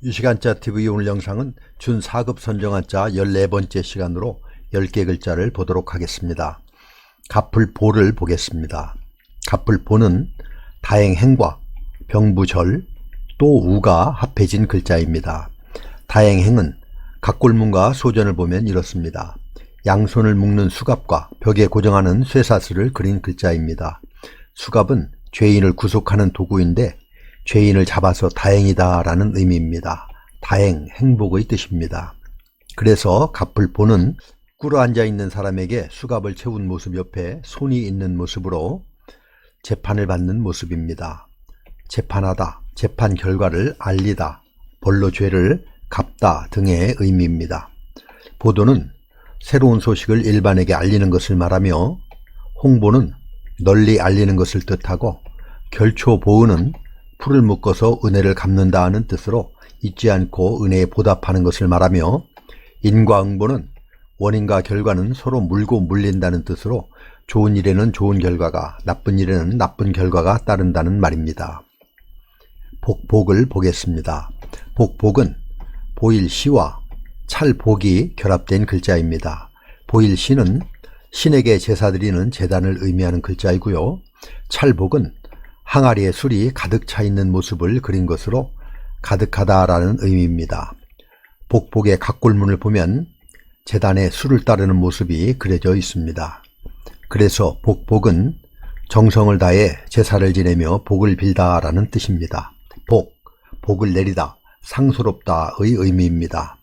유시간자 TV 오늘 영상은 준 4급 선정한자 14번째 시간으로 10개 글자를 보도록 하겠습니다. 갑불보를 보겠습니다. 갑불보는 다행행과 병부절 또 우가 합해진 글자입니다. 다행행은 각골문과 소전을 보면 이렇습니다. 양손을 묶는 수갑과 벽에 고정하는 쇠사슬을 그린 글자입니다. 수갑은 죄인을 구속하는 도구인데 죄인을 잡아서 다행이다 라는 의미입니다. 다행, 행복의 뜻입니다. 그래서 갑불보는 꿇어앉아 있는 사람에게 수갑을 채운 모습 옆에 손이 있는 모습으로 재판을 받는 모습입니다. 재판하다, 재판 결과를 알리다, 벌로 죄를 갚다 등의 의미입니다. 보도는 새로운 소식을 일반에게 알리는 것을 말하며 홍보는 널리 알리는 것을 뜻하고 결초보은은 풀을 묶어서 은혜를 갚는다는 뜻으로 잊지 않고 은혜에 보답하는 것을 말하며 인과응보는 원인과 결과는 서로 물고 물린다는 뜻으로 좋은 일에는 좋은 결과가, 나쁜 일에는 나쁜 결과가 따른다는 말입니다. 복복을 보겠습니다. 복복은 보일시와 찰복이 결합된 글자입니다. 보일시는 신에게 제사 드리는 제단을 의미하는 글자이고요. 찰복은 항아리에 술이 가득 차 있는 모습을 그린 것으로 가득하다라는 의미입니다. 복복의 각골문을 보면 제단에 술을 따르는 모습이 그려져 있습니다. 그래서 복복은 정성을 다해 제사를 지내며 복을 빌다라는 뜻입니다. 복, 복을 내리다, 상소롭다의 의미입니다.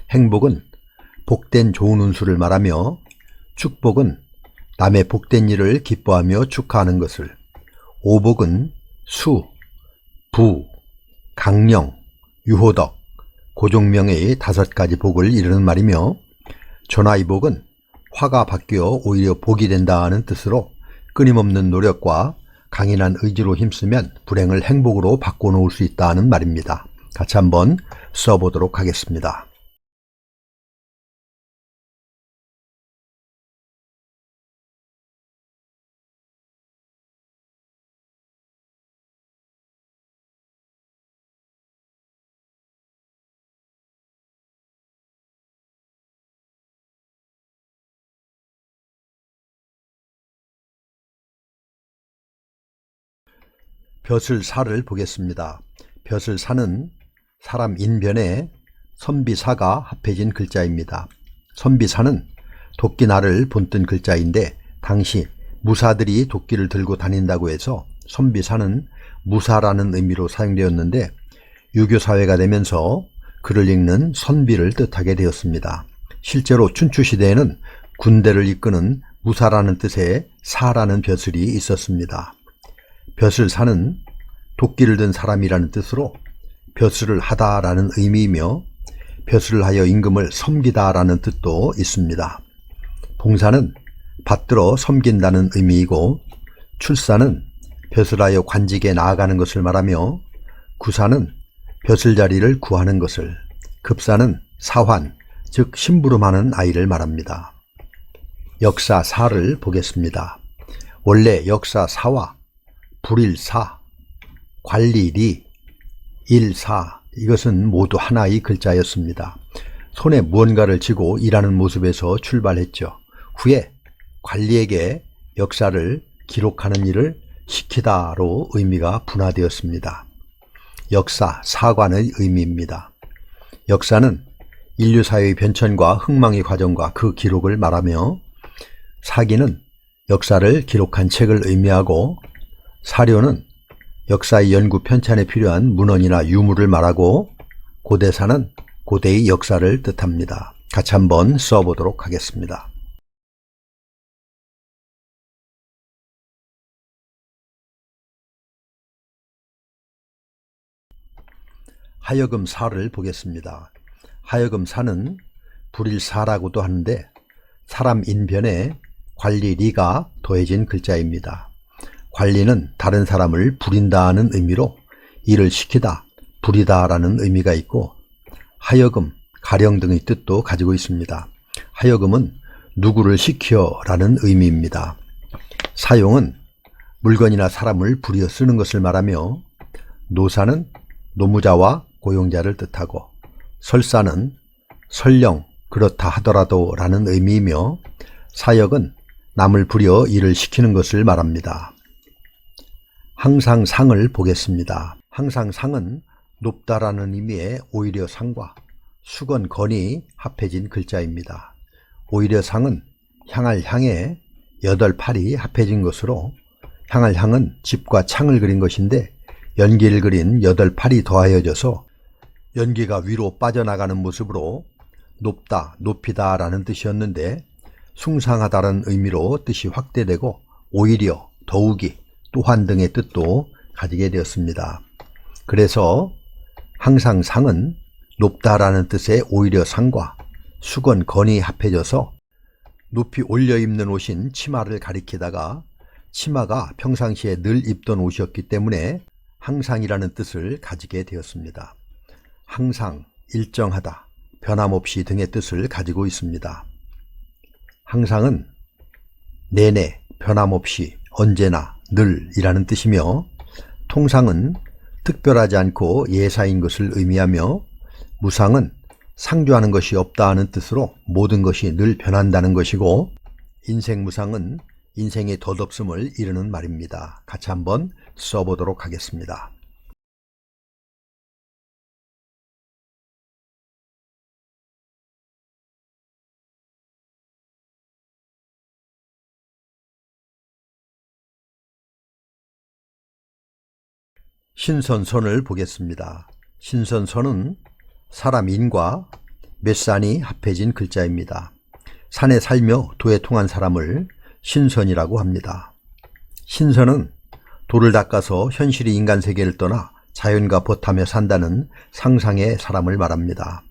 행복은 복된 좋은 운수를 말하며 축복은 남의 복된 일을 기뻐하며 축하하는 것을, 오복은 수, 부, 강령, 유호덕, 고종명의 5가지 복을 이루는 말이며 전화이복은 화가 바뀌어 오히려 복이 된다는 뜻으로 끊임없는 노력과 강인한 의지로 힘쓰면 불행을 행복으로 바꿔놓을 수 있다는 말입니다. 같이 한번 써보도록 하겠습니다. 벼슬사를 보겠습니다. 벼슬사는 사람 인변에 선비사가 합해진 글자입니다. 선비사는 도끼날을 본뜬 글자인데 당시 무사들이 도끼를 들고 다닌다고 해서 선비사는 무사라는 의미로 사용되었는데 유교사회가 되면서 글을 읽는 선비를 뜻하게 되었습니다. 실제로 춘추시대에는 군대를 이끄는 무사라는 뜻의 사라는 벼슬이 있었습니다. 벼슬사는 도끼를 든 사람이라는 뜻으로 벼슬을 하다라는 의미이며 벼슬을 하여 임금을 섬기다라는 뜻도 있습니다. 봉사는 받들어 섬긴다는 의미이고 출사는 벼슬하여 관직에 나아가는 것을 말하며 구사는 벼슬자리를 구하는 것을, 급사는 사환, 즉 심부름하는 아이를 말합니다. 역사사를 보겠습니다. 원래 역사사와 불일사, 관리리, 일사 이것은 모두 하나의 글자였습니다. 손에 무언가를 쥐고 일하는 모습에서 출발했죠. 후에 관리에게 역사를 기록하는 일을 시키다로 의미가 분화되었습니다. 역사, 사관의 의미입니다. 역사는 인류사회의 변천과 흥망의 과정과 그 기록을 말하며 사기는 역사를 기록한 책을 의미하고 사료는 역사의 연구 편찬에 필요한 문헌이나 유물을 말하고 고대사는 고대의 역사를 뜻합니다. 같이 한번 써보도록 하겠습니다. 하여금사를 보겠습니다. 하여금사는 불일사라고도 하는데 사람 인변에 관리리가 더해진 글자입니다. 관리는 다른 사람을 부린다는 의미로 일을 시키다, 부리다 라는 의미가 있고 하여금, 가령 등의 뜻도 가지고 있습니다. 하여금은 누구를 시켜 라는 의미입니다. 사용은 물건이나 사람을 부려 쓰는 것을 말하며 노사는 노무자와 고용자를 뜻하고 설사는 설령 그렇다 하더라도 라는 의미이며 사역은 남을 부려 일을 시키는 것을 말합니다. 항상 상을 보겠습니다. 항상 상은 높다라는 의미의 오히려 상과 수건 건이 합해진 글자입니다. 오히려 상은 향할 향에 8팔이 합해진 것으로 향할 향은 집과 창을 그린 것인데 연기를 그린 8팔이 더하여져서 연기가 위로 빠져나가는 모습으로 높다, 높이다 라는 뜻이었는데 숭상하다는 의미로 뜻이 확대되고 오히려, 더욱이, 또한 등의 뜻도 가지게 되었습니다. 그래서 항상 상은 높다라는 뜻의 오히려 상과 수건, 건이 합해져서 높이 올려 입는 옷인 치마를 가리키다가 치마가 평상시에 늘 입던 옷이었기 때문에 항상이라는 뜻을 가지게 되었습니다. 항상, 일정하다, 변함없이 등의 뜻을 가지고 있습니다. 항상은 내내, 변함없이, 언제나, 늘 이라는 뜻이며 통상은 특별하지 않고 예사인 것을 의미하며 무상은 상조하는 것이 없다 하는 뜻으로 모든 것이 늘 변한다는 것이고 인생무상은 인생의 덧없음을 이르는 말입니다. 같이 한번 써보도록 하겠습니다. 신선선을 보겠습니다. 신선선은 사람 인과 몇 산이 합해진 글자입니다. 산에 살며 도에 통한 사람을 신선이라고 합니다. 신선은 도를 닦아서 현실이 인간 세계를 떠나 자연과 벗하며 산다는 상상의 사람을 말합니다.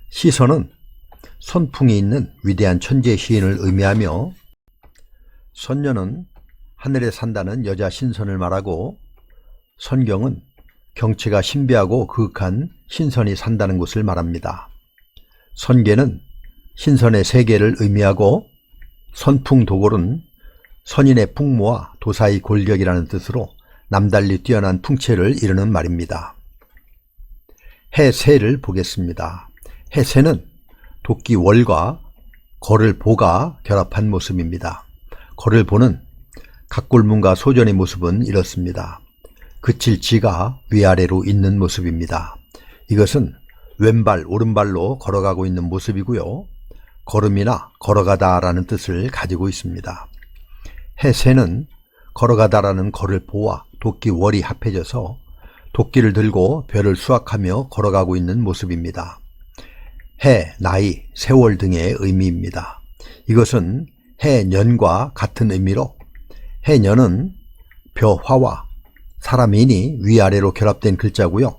시선은 선풍이 있는 위대한 천재 시인을 의미하며 선녀는 하늘에 산다는 여자 신선을 말하고 선경은 경치가 신비하고 그윽한 신선이 산다는 곳을 말합니다. 선계는 신선의 세계를 의미하고 선풍도골은 선인의 풍모와 도사의 골격이라는 뜻으로 남달리 뛰어난 풍채를 이루는 말입니다. 해새를 보겠습니다. 해새는 도끼 월과 거를 보가 결합한 모습입니다. 거를 보는 각골문과 소전의 모습은 이렇습니다. 그칠 지가 위아래로 있는 모습입니다. 이것은 왼발 오른발로 걸어가고 있는 모습이고요. 걸음이나 걸어가다 라는 뜻을 가지고 있습니다. 해새는 걸어가다라는 걸을 보와 도끼 월이 합해져서 도끼를 들고 별을 수확하며 걸어가고 있는 모습입니다. 해, 나이, 세월 등의 의미입니다. 이것은 해년과 같은 의미로 해년은 벼화와 사람인이 위아래로 결합된 글자고요.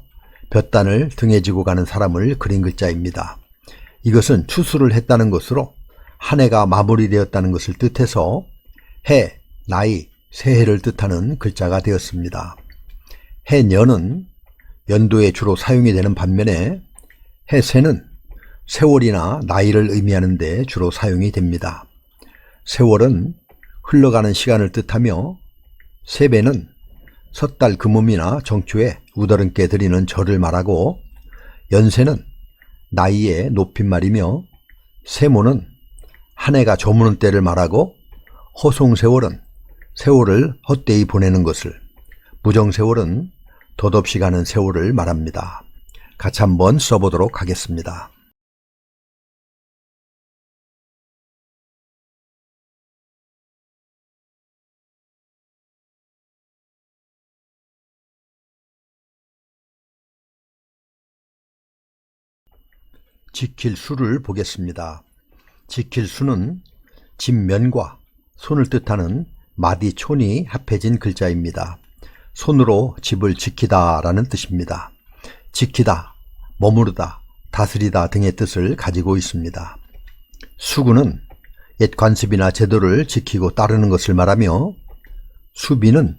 볕단을 등에 지고 가는 사람을 그린 글자입니다. 이것은 추수를 했다는 것으로 한 해가 마무리되었다는 것을 뜻해서 해, 나이, 새해를 뜻하는 글자가 되었습니다. 해년은 연도에 주로 사용이 되는 반면에 해새는 세월이나 나이를 의미하는 데 주로 사용이 됩니다. 세월은 흘러가는 시간을 뜻하며 세배는 섣달 금음이나 정초에 우더른께 드리는 절을 말하고 연세는 나이의 높임말이며 세모는 한 해가 저무는 때를 말하고 허송세월은 세월을 헛되이 보내는 것을, 무정세월은 덧없이 가는 세월을 말합니다. 같이 한번 써보도록 하겠습니다. 지킬 수를 보겠습니다. 지킬 수는 집면과 손을 뜻하는 마디촌이 합해진 글자입니다. 손으로 집을 지키다 라는 뜻입니다. 지키다, 머무르다, 다스리다 등의 뜻을 가지고 있습니다. 수구는 옛 관습이나 제도를 지키고 따르는 것을 말하며 수비는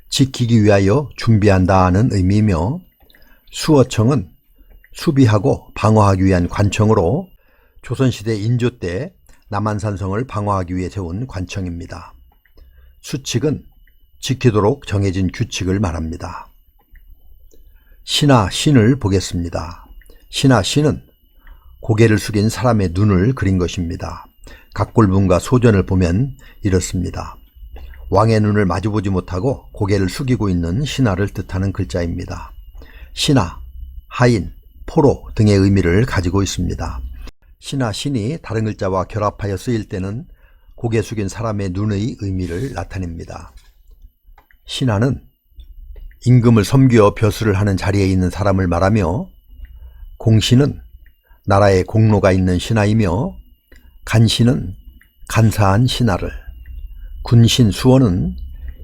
지키기 위하여 준비한다는 의미이며 수어청은 수비하고 방어하기 위한 관청으로 조선시대 인조 때 남한산성을 방어하기 위해 세운 관청입니다. 수칙은 지키도록 정해진 규칙을 말합니다. 신하 신을 보겠습니다. 신하 신은 고개를 숙인 사람의 눈을 그린 것입니다. 각골분과 소전을 보면 이렇습니다. 왕의 눈을 마주보지 못하고 고개를 숙이고 있는 신하를 뜻하는 글자입니다. 신하, 하인, 포로 등의 의미를 가지고 있습니다. 신하 신이 다른 글자와 결합하여 쓰일 때는 고개 숙인 사람의 눈의 의미를 나타냅니다. 신하는 임금을 섬겨 벼슬을 하는 자리에 있는 사람을 말하며, 공신은 나라에 공로가 있는 신하이며, 간신은 간사한 신하를, 군신 수원은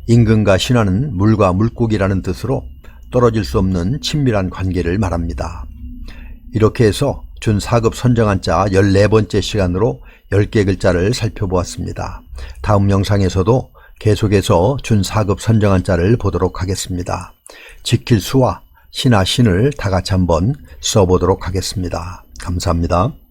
임금과 신하는 물과 물고기라는 뜻으로 떨어질 수 없는 친밀한 관계를 말합니다. 이렇게 해서 준 4급 선정한 자 14번째 시간으로 10개 글자를 살펴보았습니다. 다음 영상에서도 계속해서 준 4급 선정한 자를 보도록 하겠습니다. 지킬 수와 신하 신을 다 같이 한번 써보도록 하겠습니다. 감사합니다.